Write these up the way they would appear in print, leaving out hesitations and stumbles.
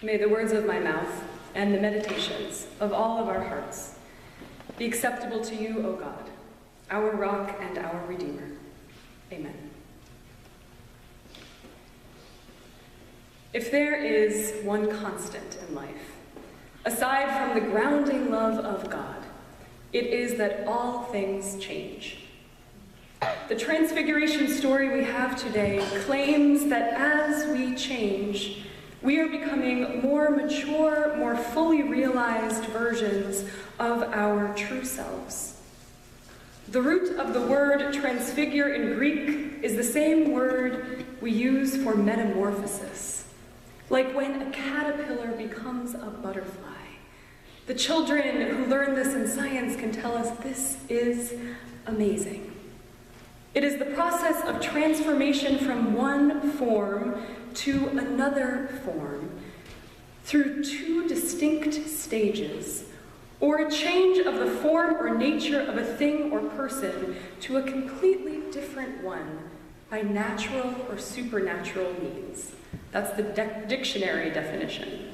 May the words of my mouth and the meditations of all of our hearts be acceptable to you, O God, our rock and our Redeemer. Amen. If there is one constant in life, aside from the grounding love of God, it is that all things change. The Transfiguration story we have today claims that as we change, we are becoming more mature, more fully realized versions of our true selves. The root of the word transfigure in Greek is the same word we use for metamorphosis, like when a caterpillar becomes a butterfly. The children who learn this in science can tell us this is amazing. It is the process of transformation from one form to another form through two distinct stages, or a change of the form or nature of a thing or person to a completely different one by natural or supernatural means. That's the dictionary definition.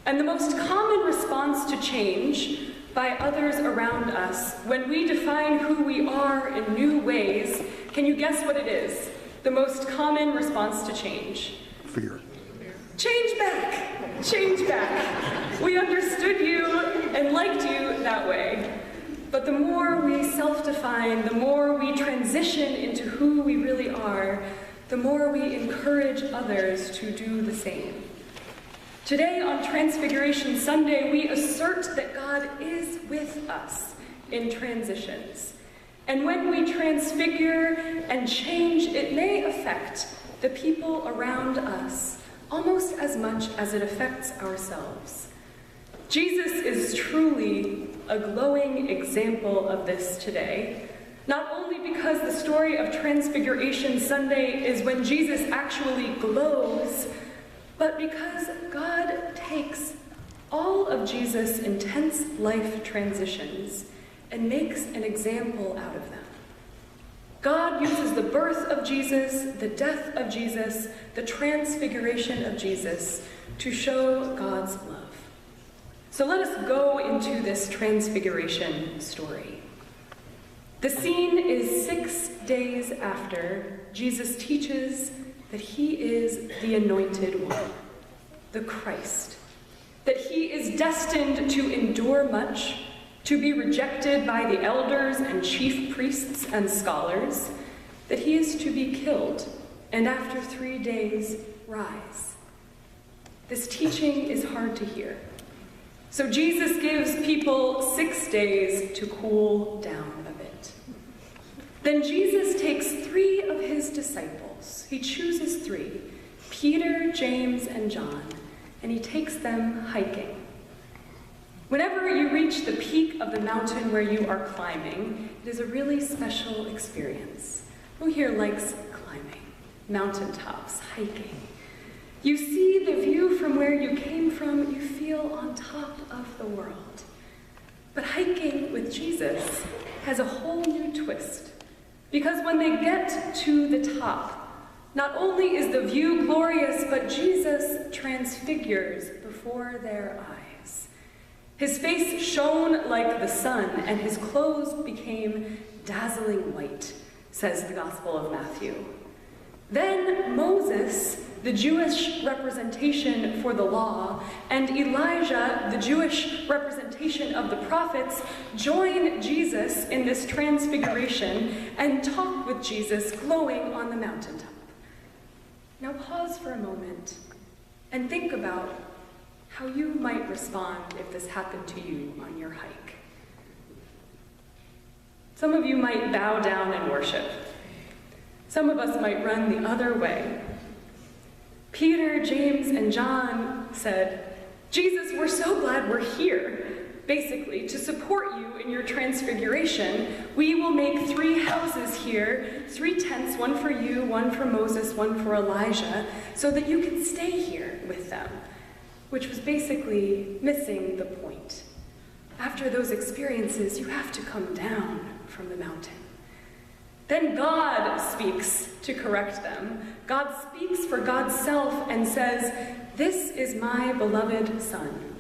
And the most common response to change by others around us when we define who we are in new ways, can you guess what it is? The most common response to change? Fear. Change back! Change back! We understood you and liked you that way. But the more we self-define, the more we transition into who we really are, the more we encourage others to do the same. Today on Transfiguration Sunday, we assert that God is with us in transitions. And when we transfigure and change, it may affect the people around us almost as much as it affects ourselves. Jesus is truly a glowing example of this today, not only because the story of Transfiguration Sunday is when Jesus actually glows, but because God takes all of Jesus' intense life transitions and makes an example out of them. God uses the birth of Jesus, the death of Jesus, the transfiguration of Jesus to show God's love. So let us go into this transfiguration story. The scene is 6 days after Jesus teaches that he is the anointed one, the Christ, that he is destined to endure much, to be rejected by the elders and chief priests and scholars, that he is to be killed, and after 3 days, rise. This teaching is hard to hear. So Jesus gives people 6 days to cool down a bit. Then Jesus takes 3 of his disciples. He chooses 3, Peter, James, and John, and he takes them hiking. Whenever you reach the peak of the mountain where you are climbing, it is a really special experience. Who here likes climbing? Mountaintops, hiking. You see the view from where you came from, you feel on top of the world. But hiking with Jesus has a whole new twist. Because when they get to the top, not only is the view glorious, but Jesus transfigures before their eyes. His face shone like the sun, and his clothes became dazzling white, says the Gospel of Matthew. Then Moses, the Jewish representation for the law, and Elijah, the Jewish representation of the prophets, join Jesus in this transfiguration and talk with Jesus glowing on the mountaintop. Now pause for a moment and think about how you might respond if this happened to you on your hike. Some of you might bow down and worship. Some of us might run the other way. Peter, James, and John said, Jesus, we're so glad we're here, basically, to support you in your transfiguration. We will make 3 houses here, 3 tents, one for you, one for Moses, one for Elijah, so that you can stay here with them, which was basically missing the point. After those experiences, you have to come down from the mountain. Then God speaks to correct them. God speaks for God's self and says, "This is my beloved Son.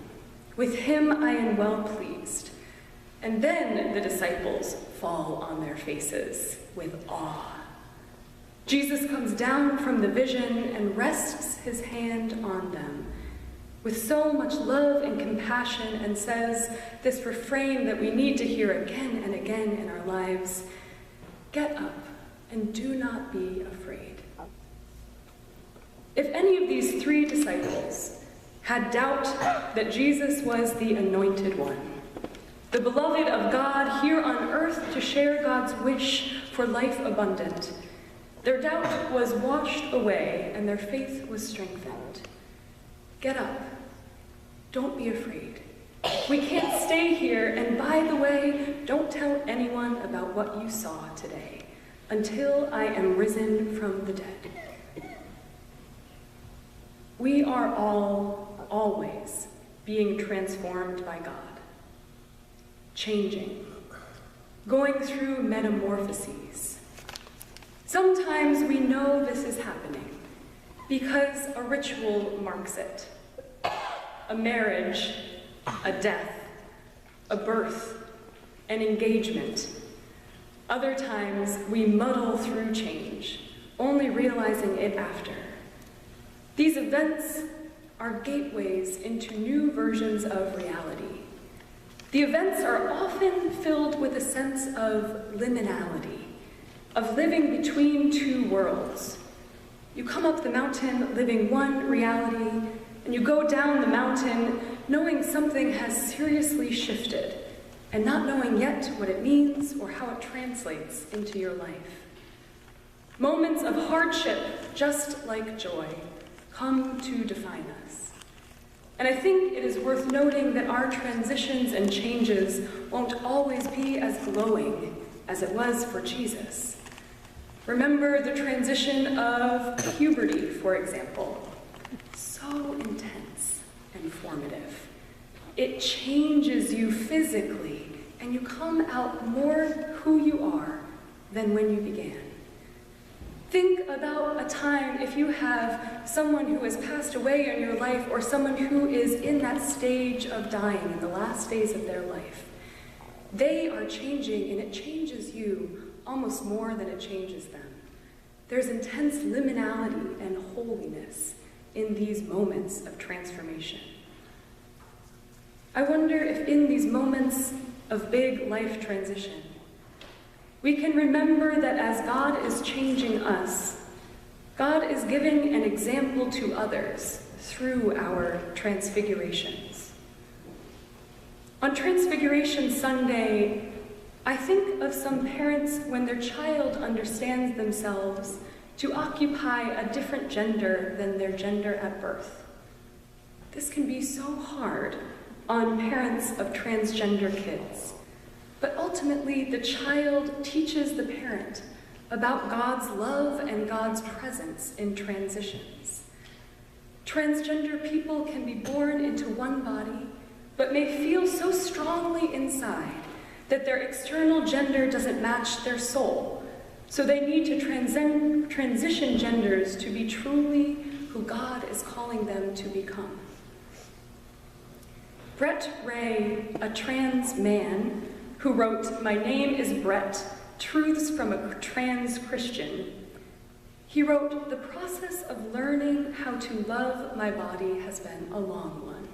With him I am well pleased." And then the disciples fall on their faces with awe. Jesus comes down from the vision and rests his hand on them with so much love and compassion, and says this refrain that we need to hear again and again in our lives: "Get up and do not be afraid." If any of these three disciples had doubt that Jesus was the anointed one, the beloved of God here on earth to share God's wish for life abundant, their doubt was washed away and their faith was strengthened. Get up. Don't be afraid. We can't stay here, and by the way, don't tell anyone about what you saw today until I am risen from the dead. We are all always being transformed by God, changing, going through metamorphoses. Sometimes we know this is happening because a ritual marks it. A marriage, a death, a birth, an engagement. Other times we muddle through change, only realizing it after. These events are gateways into new versions of reality. The events are often filled with a sense of liminality, of living between two worlds. You come up the mountain living one reality, and you go down the mountain knowing something has seriously shifted, and not knowing yet what it means or how it translates into your life. Moments of hardship, just like joy, come to define us. And I think it is worth noting that our transitions and changes won't always be as glowing as it was for Jesus. Remember the transition of puberty, for example. So intense and formative. It changes you physically, and you come out more who you are than when you began. Think about a time if you have someone who has passed away in your life, or someone who is in that stage of dying in the last days of their life. They are changing, and it changes you almost more than it changes them. There's intense liminality and holiness in these moments of transformation. I wonder if in these moments of big life transition, we can remember that as God is changing us, God is giving an example to others through our transfigurations. On Transfiguration Sunday, I think of some parents when their child understands themselves to occupy a different gender than their gender at birth. This can be so hard on parents of transgender kids, but ultimately the child teaches the parent about God's love and God's presence in transitions. Transgender people can be born into one body, but may feel so strongly inside that their external gender doesn't match their soul. So they need to transition genders to be truly who God is calling them to become. Brett Ray, a trans man who wrote "My Name is Brett, Truths from a Trans Christian," he wrote, "The process of learning how to love my body has been a long one.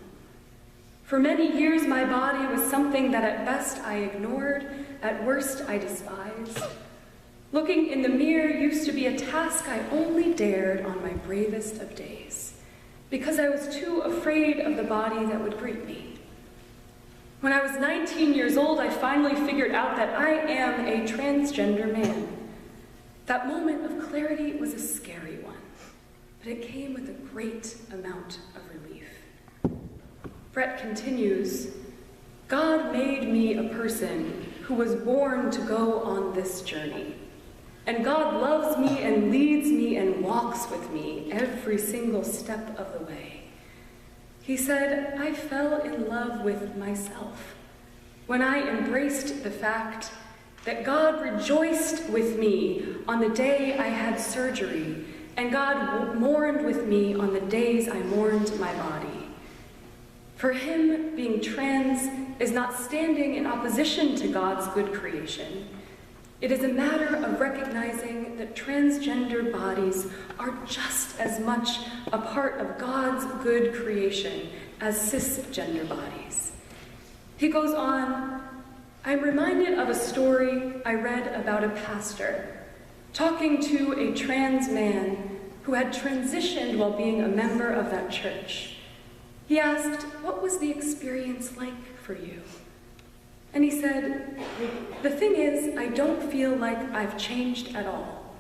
For many years, my body was something that at best I ignored, at worst I despised. Looking in the mirror used to be a task I only dared on my bravest of days, because I was too afraid of the body that would greet me. When I was 19 years old, I finally figured out that I am a transgender man. That moment of clarity was a scary one, but it came with a great amount of relief." Brett continues, "God made me a person who was born to go on this journey. And God loves me and leads me and walks with me every single step of the way." He said, "I fell in love with myself when I embraced the fact that God rejoiced with me on the day I had surgery and God mourned with me on the days I mourned my body. For him, being trans is not standing in opposition to God's good creation. It is a matter of recognizing that transgender bodies are just as much a part of God's good creation as cisgender bodies. He goes on, I'm reminded of a story I read about a pastor talking to a trans man who had transitioned while being a member of that church. He asked, what was the experience like for you? And he said, the thing is, I don't feel like I've changed at all.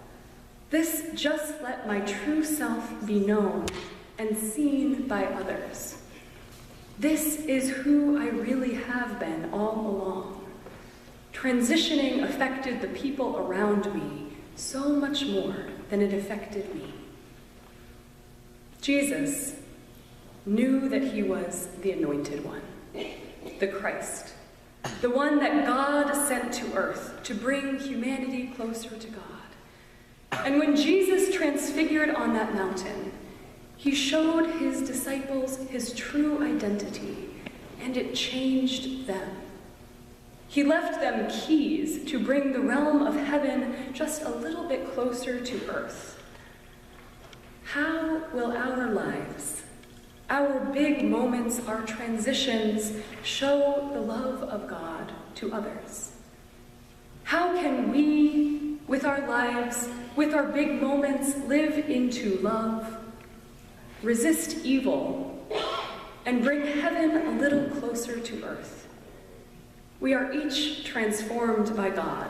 This just let my true self be known and seen by others. This is who I really have been all along. Transitioning affected the people around me so much more than it affected me. Jesus knew that he was the Anointed One, the Christ, the one that God sent to earth to bring humanity closer to God. And when Jesus transfigured on that mountain, he showed his disciples his true identity, and it changed them. He left them keys to bring the realm of heaven just a little bit closer to earth. How will our lives, our big moments, our transitions, show the love of God to others? How can we, with our lives, with our big moments, live into love, resist evil, and bring heaven a little closer to earth? We are each transformed by God,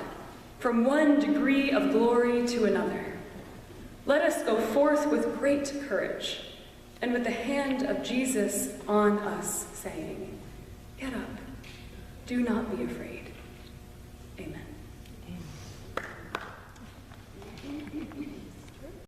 from one degree of glory to another. Let us go forth with great courage, and with the hand of Jesus on us, saying, get up, do not be afraid.